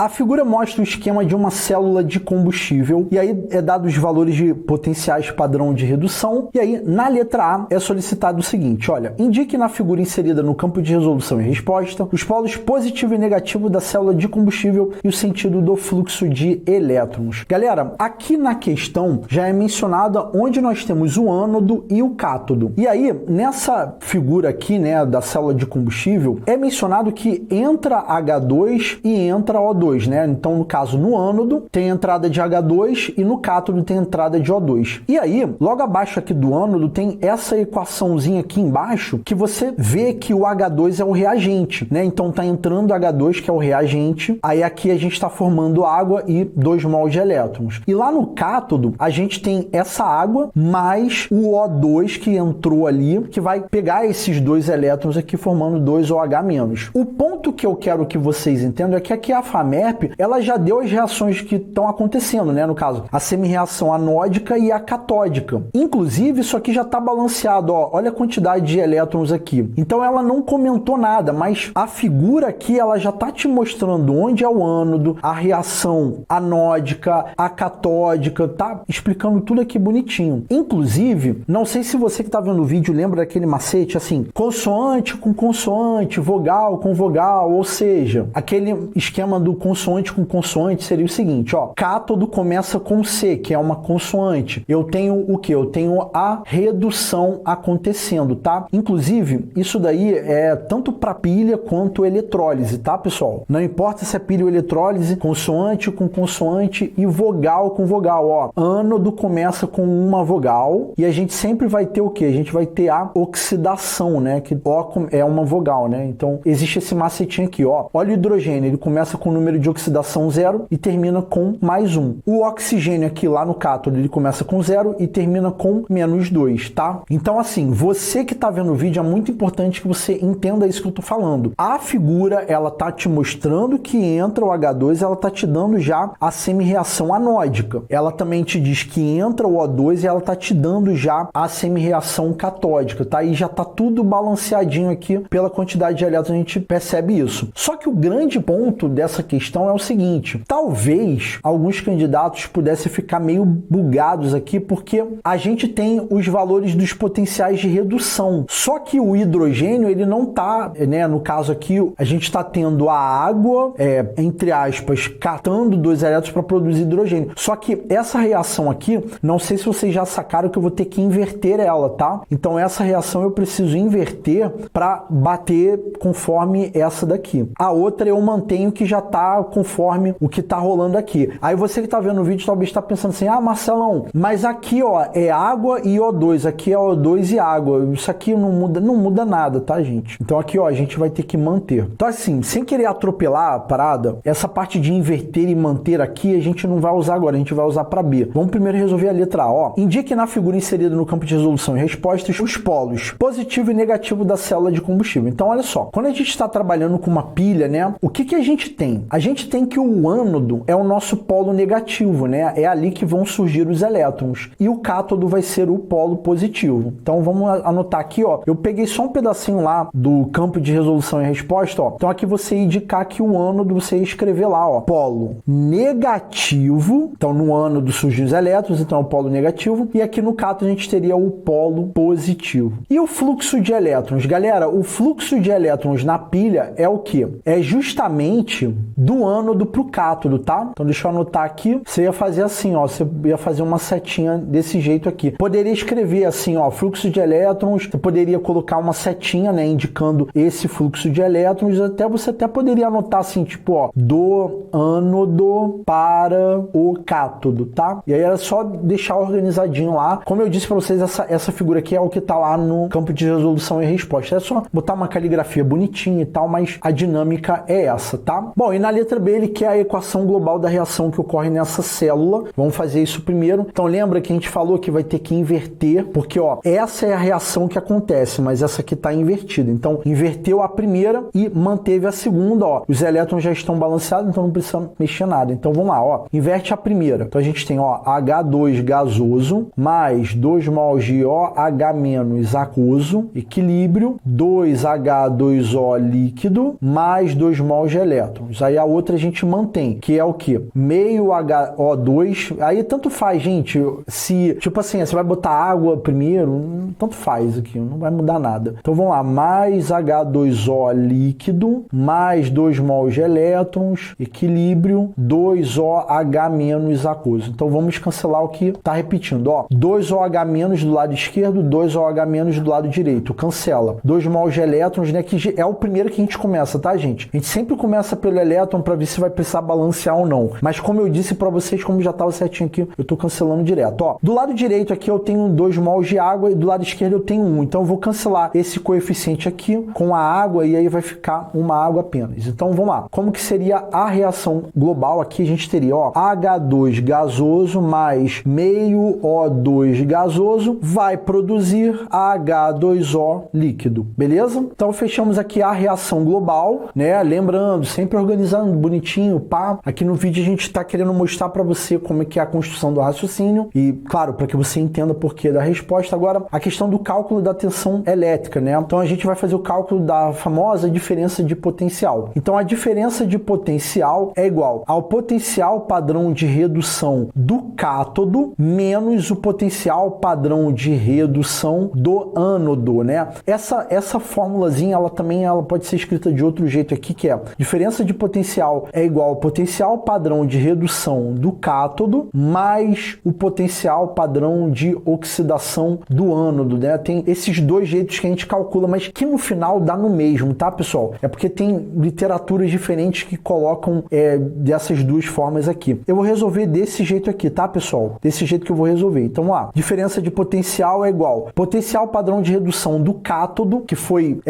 A figura mostra o esquema de uma célula de combustível e aí é dado os valores de potenciais padrão de redução e aí na letra A é solicitado o seguinte, olha, indique na figura inserida no campo de resolução e resposta os polos positivo e negativo da célula de combustível e o sentido do fluxo de elétrons. Galera, aqui na questão já é mencionada onde nós temos o ânodo e o cátodo. E aí, nessa figura aqui, né, da célula de combustível, é mencionado que entra H2 e entra O2, né? Então, no caso, no ânodo tem entrada de H2 e no cátodo tem entrada de O2. E aí, logo abaixo aqui do ânodo tem essa equaçãozinha aqui embaixo que você vê que o H2 é o reagente, né? Então tá entrando H2, que é o reagente, aí aqui a gente está formando água e 2 mols de elétrons. E lá no cátodo, a gente tem essa água mais o O2 que entrou ali, que vai pegar esses 2 elétrons aqui formando 2 OH-. O ponto que eu quero que vocês entendam é que aqui a FAMEP, ela já deu as reações que estão acontecendo, né? No caso, a semi-reação anódica e a catódica. Inclusive, isso aqui já está balanceado, ó. Olha a quantidade de elétrons aqui. Então, ela não comentou nada, mas a figura aqui, ela já está te mostrando onde é o ânodo, a reação anódica, a catódica, tá explicando tudo aqui bonitinho. Inclusive, não sei se você que está vendo o vídeo lembra daquele macete, assim, consoante com consoante, vogal com vogal, ou seja, aquele esquema do consoante com consoante seria o seguinte, ó, cátodo começa com C, que é uma consoante. Eu tenho o quê? Eu tenho a redução acontecendo, tá? Inclusive, isso daí é tanto para pilha quanto eletrólise, tá, pessoal? Não importa se é pilha ou eletrólise, consoante com consoante e vogal com vogal, ó. Ânodo começa com uma vogal e a gente sempre vai ter o quê? A gente vai ter a oxidação, né? Que O é uma vogal, né? Então, existe esse macetinho aqui, ó. Olha o hidrogênio, ele começa com o número de oxidação 0 e termina com mais 1. O oxigênio aqui lá no cátodo, ele começa com 0 e termina com menos 2, tá? Então, assim, você que tá vendo o vídeo, é muito importante que você entenda isso que eu tô falando. A figura, ela tá te mostrando que entra o H2, ela tá te dando já a semi-reação anódica. Ela também te diz que entra o O2 e ela tá te dando já a semi-reação catódica, tá? E já tá tudo balanceadinho aqui pela quantidade de elétrons, a gente percebe isso. Só que o grande ponto dessa questão é o seguinte, talvez alguns candidatos pudessem ficar meio bugados aqui, porque a gente tem os valores dos potenciais de redução. Só que o hidrogênio, ele não tá, né? No caso aqui, a gente está tendo a água, entre aspas, catando 2 elétrons para produzir hidrogênio. Só que essa reação aqui, não sei se vocês já sacaram que eu vou ter que inverter ela, tá? Então essa reação eu preciso inverter para bater conforme essa daqui. A outra eu mantenho que já está conforme o que está rolando aqui. Aí você que está vendo o vídeo talvez está pensando assim, ah, Marcelão, mas aqui, ó, é água e O2, aqui é O2 e água. Isso aqui não muda nada, tá, gente? Então aqui, ó, a gente vai ter que manter. Então assim, sem querer atropelar a parada, essa parte de inverter e manter aqui a gente não vai usar agora, a gente vai usar para B. Vamos primeiro resolver a letra A, ó. Indique na figura inserida no campo de resolução e respostas os polos positivo e negativo da célula de combustível. Então olha só, quando a gente está trabalhando com uma pilha, né, o que a gente tem? A gente tem que o ânodo é o nosso polo negativo, né? É ali que vão surgir os elétrons. E o cátodo vai ser o polo positivo. Então vamos anotar aqui, ó. Eu peguei só um pedacinho lá do campo de resolução e resposta, ó. Então aqui você ia indicar que o ânodo, você ia escrever lá, ó, polo negativo. Então no ânodo surgem os elétrons, então é o polo negativo. E aqui no cátodo a gente teria o polo positivo. E o fluxo de elétrons? Galera, o fluxo de elétrons na pilha é o quê? É justamente do ânodo para o cátodo, tá? Então deixa eu anotar aqui. Você ia fazer assim, ó. Você ia fazer uma setinha desse jeito aqui. Poderia escrever assim, ó, fluxo de elétrons. Você poderia colocar uma setinha, né, indicando esse fluxo de elétrons. Você até poderia anotar assim, tipo, ó, do ânodo para o cátodo, tá? E aí era só deixar organizadinho lá. Como eu disse para vocês, essa figura aqui é o que tá lá no campo de resolução e resposta. É só botar uma caligrafia bonitinha e tal, mas a dinâmica é essa, tá? Bom, e na letra B ele quer a equação global da reação que ocorre nessa célula. Vamos fazer isso primeiro. Então lembra que a gente falou que vai ter que inverter, porque ó, essa é a reação que acontece, mas essa aqui tá invertida. Então inverteu a primeira e manteve a segunda, ó. Os elétrons já estão balanceados, então não precisa mexer nada. Então vamos lá, ó. Inverte a primeira. Então a gente tem, ó, H2 gasoso mais 2 mols de OH- aquoso, equilíbrio, 2H2O líquido mais 2 mols de elétrons. Aí a outra a gente mantém, que é o quê? Meio HO2, aí tanto faz, gente, se, tipo assim, você vai botar água primeiro, tanto faz aqui, não vai mudar nada. Então vamos lá, mais H2O líquido, mais 2 mols de elétrons, equilíbrio, 2OH menos aquoso. Então vamos cancelar o que está repetindo, ó, 2OH menos do lado esquerdo, 2OH menos do lado direito, cancela. 2 mols de elétrons, né, que é o primeiro que a gente começa, tá, gente? A gente sempre começa pelo elétron para ver se vai precisar balancear ou não. Mas como eu disse para vocês, como já estava certinho aqui, eu tô cancelando direto, ó. Do lado direito aqui eu tenho 2 mols de água e do lado esquerdo eu tenho 1. Então eu vou cancelar esse coeficiente aqui com a água e aí vai ficar uma água apenas. Então vamos lá. Como que seria a reação global aqui? A gente teria, ó, H2 gasoso mais meio O2 gasoso vai produzir H2O líquido, beleza? Então fechamos aqui a reação global, né? Lembrando, sempre organizando bonitinho, pá. Aqui no vídeo a gente está querendo mostrar para você como é que é a construção do raciocínio e, claro, para que você entenda o porquê da resposta. Agora, a questão do cálculo da tensão elétrica, né? Então a gente vai fazer o cálculo da famosa diferença de potencial. Então a diferença de potencial é igual ao potencial padrão de redução do cátodo menos o potencial padrão de redução do ânodo, né? Essa formulazinha, ela pode ser escrita de outro jeito aqui, que é diferença de potencial é igual ao potencial padrão de redução do cátodo mais o potencial padrão de oxidação do ânodo, né? Tem esses dois jeitos que a gente calcula, mas que no final dá no mesmo, tá, pessoal? É porque tem literaturas diferentes que colocam dessas duas formas aqui. Eu vou resolver desse jeito aqui, tá, pessoal? Desse jeito que eu vou resolver. Então, vamos lá. Diferença de potencial é igual potencial padrão de redução do cátodo, que foi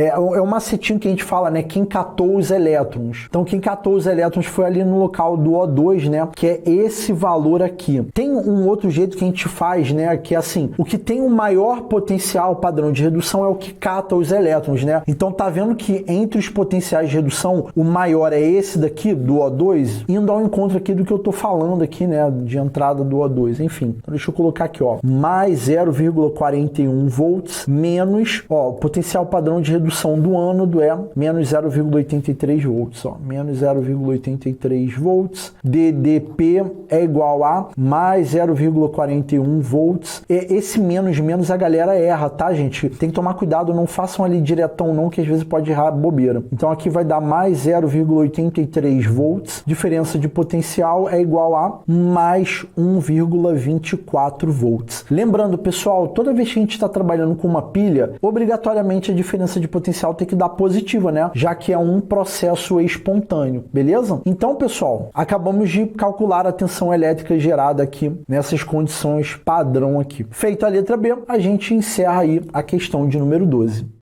um macetinho que a gente fala, né? Quem catou os elétrons. Então, quem catou os elétrons foi ali no local do O2, né? Que é esse valor aqui. Tem um outro jeito que a gente faz, né? Que é assim, o que tem o maior potencial padrão de redução é o que cata os elétrons, né? Então, tá vendo que entre os potenciais de redução, o maior é esse daqui, do O2, indo ao encontro aqui do que eu tô falando aqui, né? De entrada do O2, enfim. Então, deixa eu colocar aqui, ó, mais 0,41 volts menos, ó, o potencial padrão de redução do ânodo é menos 0,83 volts, ó, menos 0,83 volts, DDP é igual a mais 0,41 volts, esse menos a galera erra, tá, gente? Tem que tomar cuidado, não façam ali diretão não, que às vezes pode errar bobeira. Então aqui vai dar mais 0,83 volts, diferença de potencial é igual a mais 1,24 volts. Lembrando, pessoal, toda vez que a gente está trabalhando com uma pilha, obrigatoriamente a diferença de potencial tem que dar positiva, né? Já que é um processo espontâneo, beleza? Então, pessoal, acabamos de calcular a tensão elétrica gerada aqui nessas condições padrão aqui. Feita a letra B, a gente encerra aí a questão de número 12.